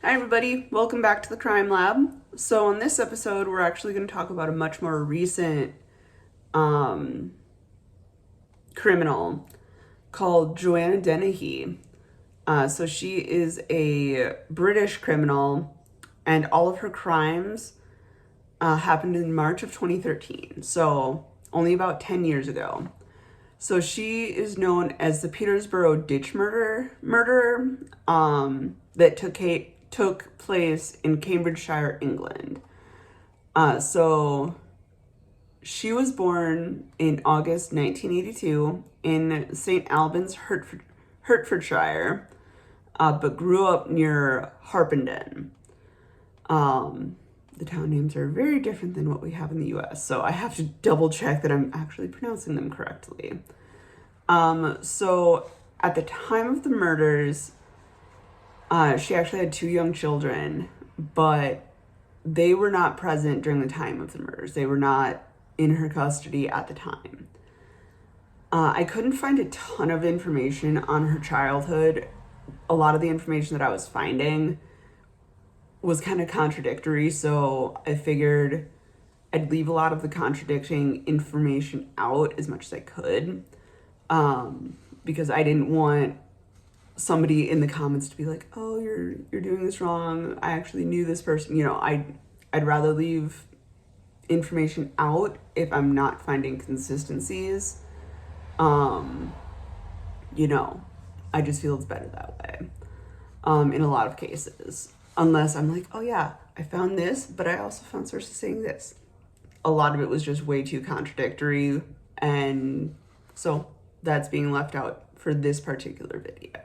Hi everybody, welcome back to the Crime Lab. So on this episode, we're actually going to talk about a much more recent criminal called Joanna Dennehy. So she is a British criminal, and all of her crimes happened in March of 2013, so only about 10 years ago. So she is known as the Petersborough ditch murderer that took place in Cambridgeshire, England. So she was born in August 1982 in St. Albans, Hertfordshire, but grew up near Harpenden. The town names are very different than what we have in the US, so I have to double check that I'm actually pronouncing them correctly. So at the time of the murders, she actually had two young children, but they were not present during the time of the murders. They were not in her custody at the time. I couldn't find a ton of information on her childhood. A lot of the information that I was finding was kind of contradictory, so I figured I'd leave a lot of the contradicting information out as much as I could, because I didn't want somebody in the comments to be like, "Oh, you're doing this wrong. I actually knew this person." I'd rather leave information out if I'm not finding consistencies. I just feel it's better that way. In a lot of cases, unless I'm like, "Oh yeah, I found this, but I also found sources saying this." A lot of it was just way too contradictory, and so that's being left out for this particular video.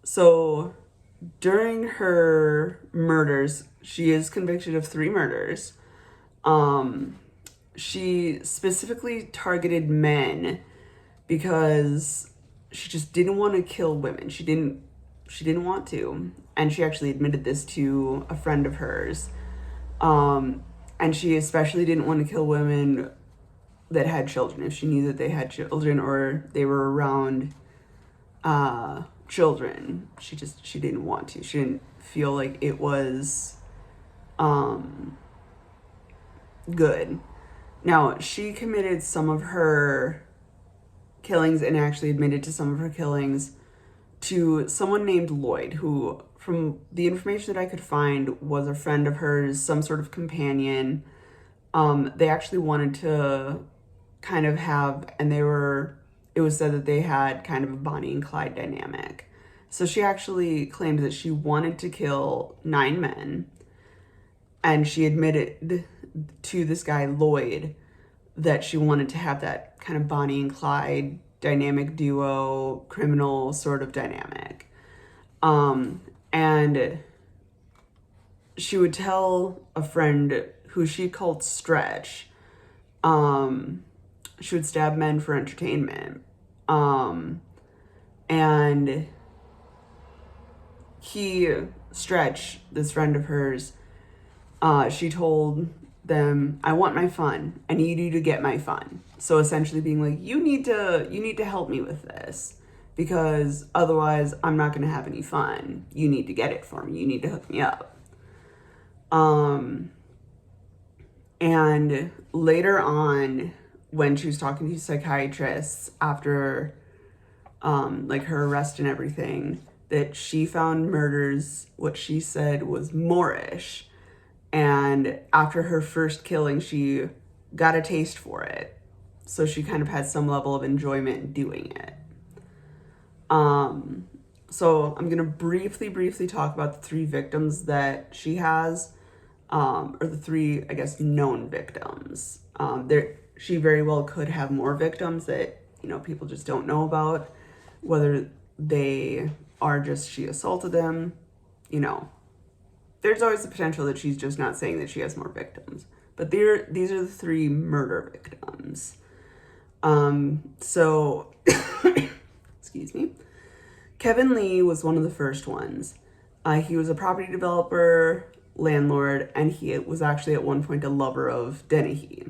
So during her murders, she is convicted of 3 murders. She specifically targeted men because she just didn't want to kill women. She didn't want to, and she actually admitted this to a friend of hers. And she especially didn't want to kill women that had children if she knew that they had children or they were around children. She didn't want to. She didn't feel like it was good. Now, she committed some of her killings and actually admitted to some of her killings to someone named Lloyd, who, from the information that I could find, was a friend of hers, some sort of companion. They actually wanted to kind of have, and it was said that they had kind of a Bonnie and Clyde dynamic. So she actually claimed that she wanted to kill 9 men, and she admitted to this guy, Lloyd, that she wanted to have that kind of Bonnie and Clyde dynamic duo, criminal sort of dynamic. And she would tell a friend who she called Stretch, she would stab men for entertainment. And Stretch, this friend of hers, she told them, "I want my fun. I need you to get my fun." So essentially being like, you need to help me with this, because otherwise I'm not going to have any fun. You need to get it for me. You need to hook me up. And later on, when she was talking to psychiatrists after her arrest and everything, that she found murders, what she said was Moorish. And after her first killing, she got a taste for it. So she kind of had some level of enjoyment in doing it. So I'm going to briefly talk about the 3 victims that she has, or the 3, I guess, known victims. She very well could have more victims that, people just don't know about, whether they are just she assaulted them, There's always the potential that she's just not saying that she has more victims. But these are the 3 murder victims. So, excuse me. Kevin Lee was one of the first ones. He was a property developer, landlord, and he was actually at one point a lover of Dennehy.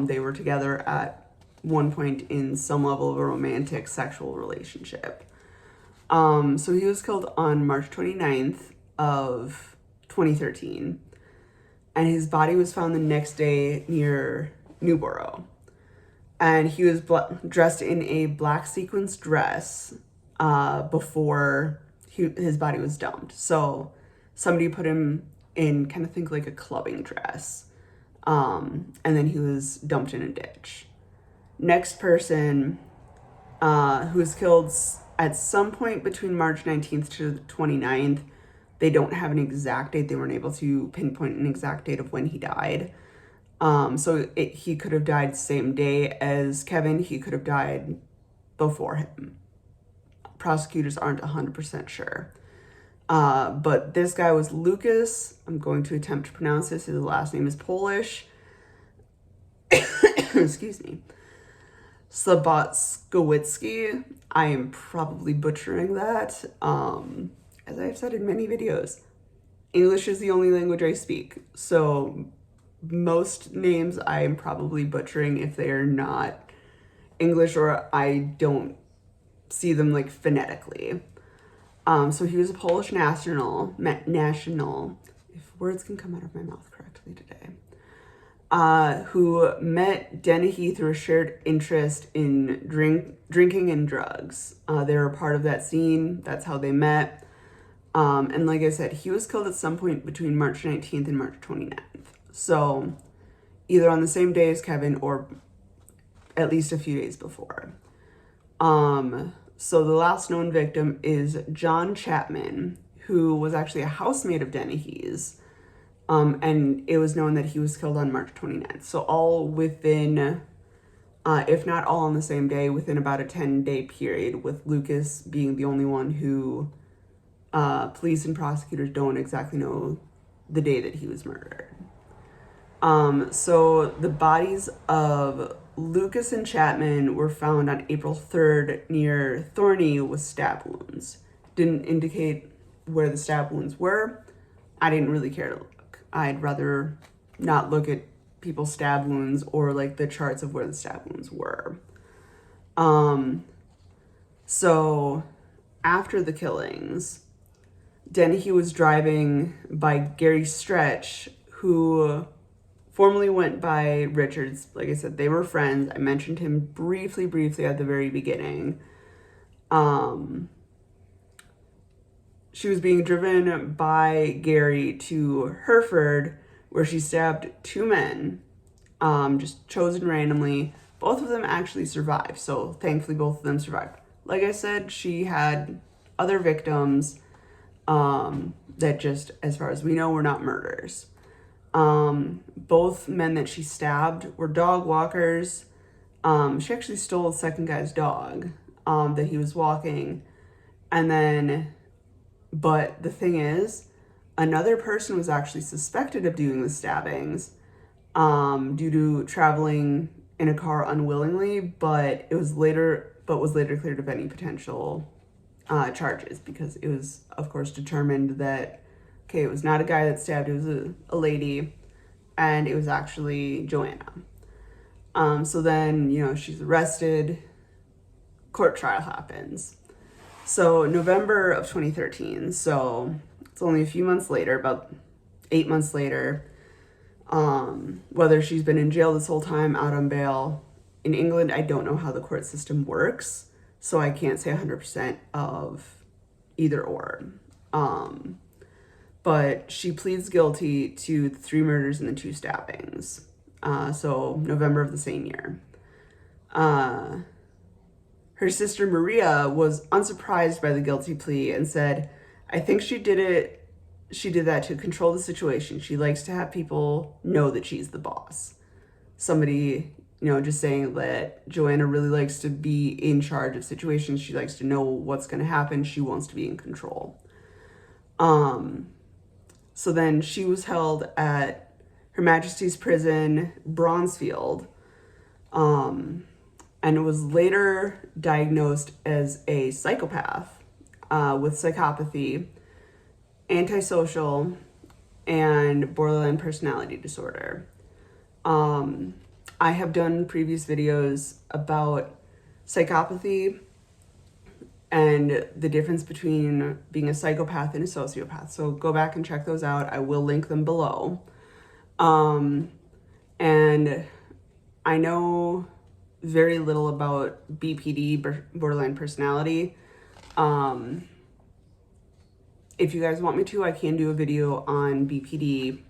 They were together at one point in some level of a romantic sexual relationship. So he was killed on March 29th of 2013, and his body was found the next day near Newborough. And he was dressed in a black sequins dress before his body was dumped. So somebody put him in, kind of think like a clubbing dress. And then he was dumped in a ditch. Next person who was killed at some point between March 19th to the 29th. They don't have an exact date. They weren't able to pinpoint an exact date of when he died. He could have died same day as Kevin. He could have died before him. Prosecutors aren't 100% sure. But this guy was Lucas. I'm going to attempt to pronounce this. His last name is Polish. Excuse me. Slobodskowicki. I am probably butchering that. As I've said in many videos, English is the only language I speak. So most names I am probably butchering if they are not English or I don't see them like phonetically. So he was a Polish national, if words can come out of my mouth correctly today, who met Dennehy through a shared interest in drinking and drugs. They were part of that scene. That's how they met. And like I said, he was killed at some point between March 19th and March 29th. So either on the same day as Kevin or at least a few days before. So the last known victim is John Chapman, who was actually a housemate of Dennehy's. And it was known that he was killed on March 29th. So all within, if not all on the same day, within about a 10-day period, with Lucas being the only one who police and prosecutors don't exactly know the day that he was murdered. So the bodies of Lucas and Chapman were found on April 3rd near Thorney with stab wounds. Didn't indicate where the stab wounds were. I didn't really care to look. I'd rather not look at people's stab wounds or like the charts of where the stab wounds were. So after the killings, Dennehy was driving by Gary Stretch, who formerly went by Richards. Like I said, they were friends. I mentioned him briefly at the very beginning. She was being driven by Gary to Hereford, where she stabbed two men, just chosen randomly. Both of them actually survived, so thankfully both of them survived. Like I said, she had other victims that just, as far as we know, were not murders. Both men that she stabbed were dog walkers. She actually stole the second guy's dog that he was walking. And then, but the thing is, another person was actually suspected of doing the stabbings due to traveling in a car unwillingly, but was later cleared of any potential charges, because it was, of course, determined that, okay, it was not a guy that stabbed, it was a lady, and it was actually Joanna. So then, she's arrested, court trial happens. So November of 2013, so it's only a few months later, about 8 months later, whether she's been in jail this whole time, out on bail. In England, I don't know how the court system works, so I can't say 100% of either or. But she pleads guilty to the 3 murders and the 2 stabbings. So November of the same year. Her sister Maria was unsurprised by the guilty plea and said, I think she did that to control the situation. She likes to have people know that she's the boss. Somebody, just saying that Joanna really likes to be in charge of situations. She likes to know what's going to happen. She wants to be in control. So then she was held at Her Majesty's Prison, Bronzefield, and was later diagnosed as a psychopath with psychopathy, antisocial, and borderline personality disorder. I have done previous videos about psychopathy and the difference between being a psychopath and a sociopath. So go back and check those out. I will link them below. And I know very little about BPD, borderline personality. If you guys want me to, I can do a video on BPD,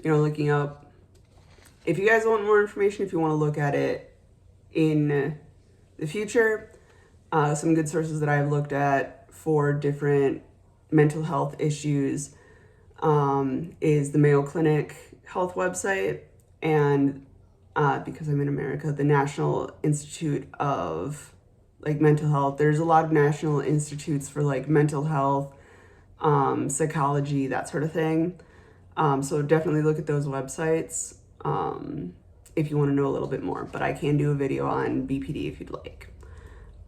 looking up. If you guys want more information, if you want to look at it in the future, some good sources that I've looked at for different mental health issues is the Mayo Clinic health website, and because I'm in America, the National Institute of mental health. There's a lot of national institutes for mental health, psychology, that sort of thing. So definitely look at those websites if you want to know a little bit more, but I can do a video on BPD if you'd like.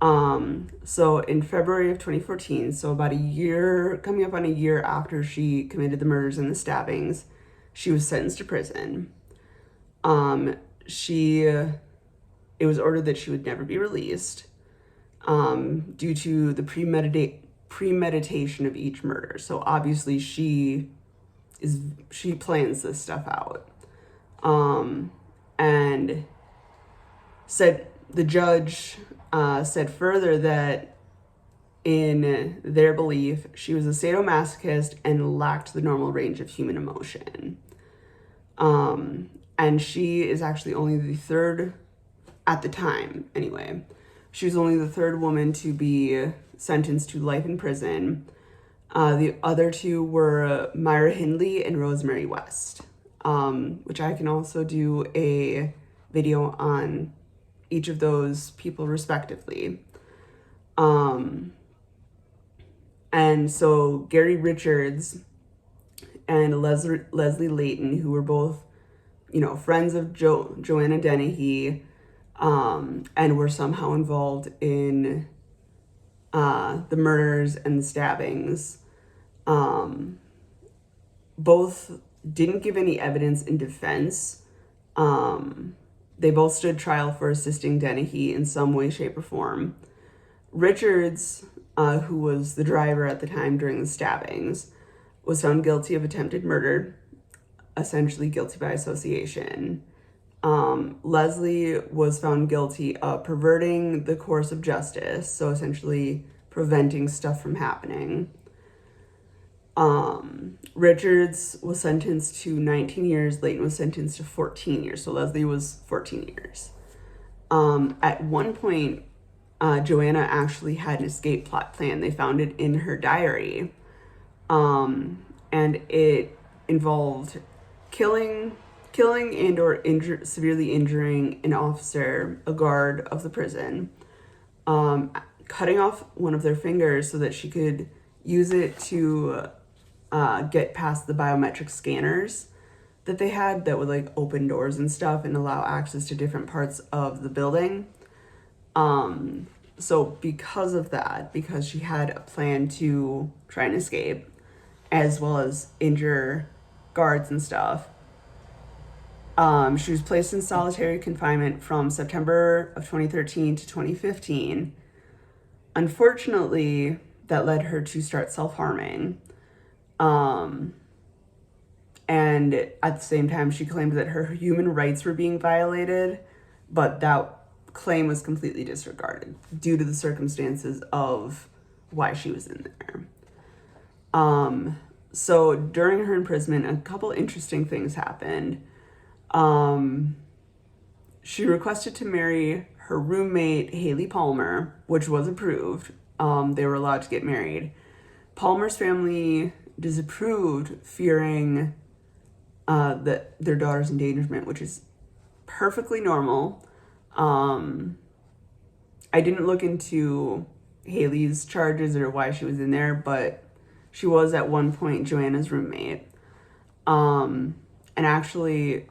So in February of 2014, so about a year, coming up on a year after she committed the murders and the stabbings, she was sentenced to prison. It was ordered that she would never be released, due to the premeditation of each murder. So obviously she plans this stuff out. And the judge said further that in their belief, she was a sadomasochist and lacked the normal range of human emotion. And she is actually only the third, at the time anyway, she was only the third woman to be sentenced to life in prison. The other two were Myra Hindley and Rosemary West, which I can also do a video on each of those people respectively. And so Gary Richards and Leslie Layton, who were both, friends of Joanna Dennehy, and were somehow involved in the murders and the stabbings, both didn't give any evidence in defense. They both stood trial for assisting Dennehy in some way, shape, or form. Richards, who was the driver at the time during the stabbings, was found guilty of attempted murder, essentially guilty by association. Leslie was found guilty of perverting the course of justice, so essentially preventing stuff from happening. Richards was sentenced to 19 years. Layton was sentenced to 14 years. So Leslie was 14 years. At one point, Joanna actually had an escape plot plan. They found it in her diary. And it involved killing and or severely injuring an officer, a guard of the prison, cutting off one of their fingers so that she could use it to get past the biometric scanners that they had that would open doors and stuff and allow access to different parts of the building. So because of that, because she had a plan to try and escape as well as injure guards and stuff, she was placed in solitary confinement from September of 2013 to 2015. Unfortunately, that led her to start self-harming. And at the same time, she claimed that her human rights were being violated, but that claim was completely disregarded due to the circumstances of why she was in there. So during her imprisonment, a couple interesting things happened. She requested to marry her roommate, Haley Palmer, which was approved. They were allowed to get married. Palmer's family disapproved, fearing their daughter's endangerment, which is perfectly normal. I didn't look into Haley's charges or why she was in there, but she was at one point Joanna's roommate. And actually,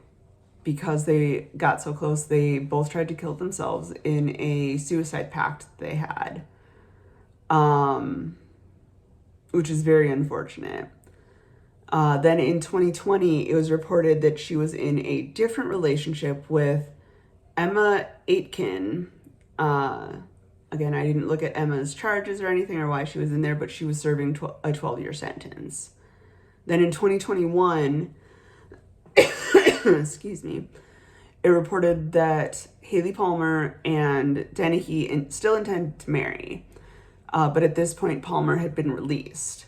because they got so close, they both tried to kill themselves in a suicide pact they had, which is very unfortunate. Then in 2020, it was reported that she was in a different relationship with Emma Aitken, Again, I didn't look at Emma's charges or anything or why she was in there, but she was serving a 12-year sentence. Then in 2021, excuse me, it reported that Haley Palmer and Dennehy still intended to marry. But at this point, Palmer had been released.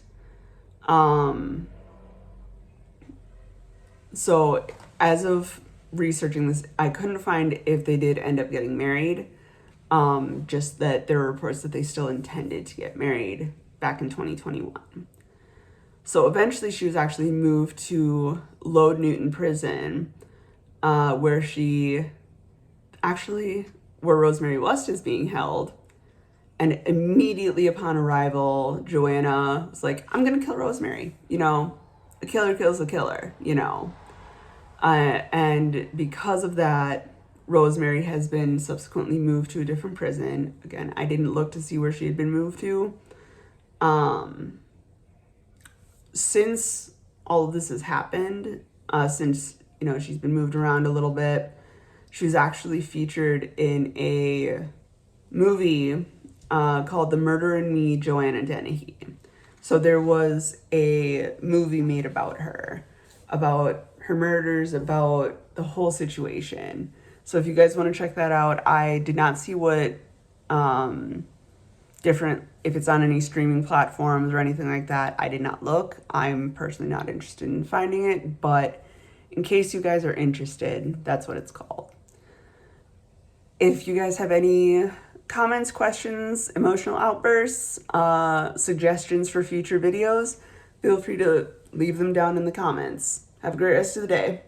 So as of researching this, I couldn't find if they did end up getting married. Just that there were reports that they still intended to get married back in 2021. So eventually she was actually moved to Lode Newton Prison, where Rosemary West is being held. And immediately upon arrival, Joanna was like, I'm going to kill Rosemary. You know, a killer kills a killer, you know. And because of that, Rosemary has been subsequently moved to a different prison. Again, I didn't look to see where she had been moved to. Since all of this has happened, since, you know, she's been moved around a little bit, she was actually featured in a movie called The Murder in Me, Joanna Dennehy. So there was a movie made about her murders, about the whole situation. So if you guys want to check that out, I did not see what if it's on any streaming platforms or anything like that. I did not look. I'm personally not interested in finding it, but in case you guys are interested, that's what it's called. If you guys have any comments, questions, emotional outbursts, suggestions for future videos, feel free to leave them down in the comments. Have a great rest of the day.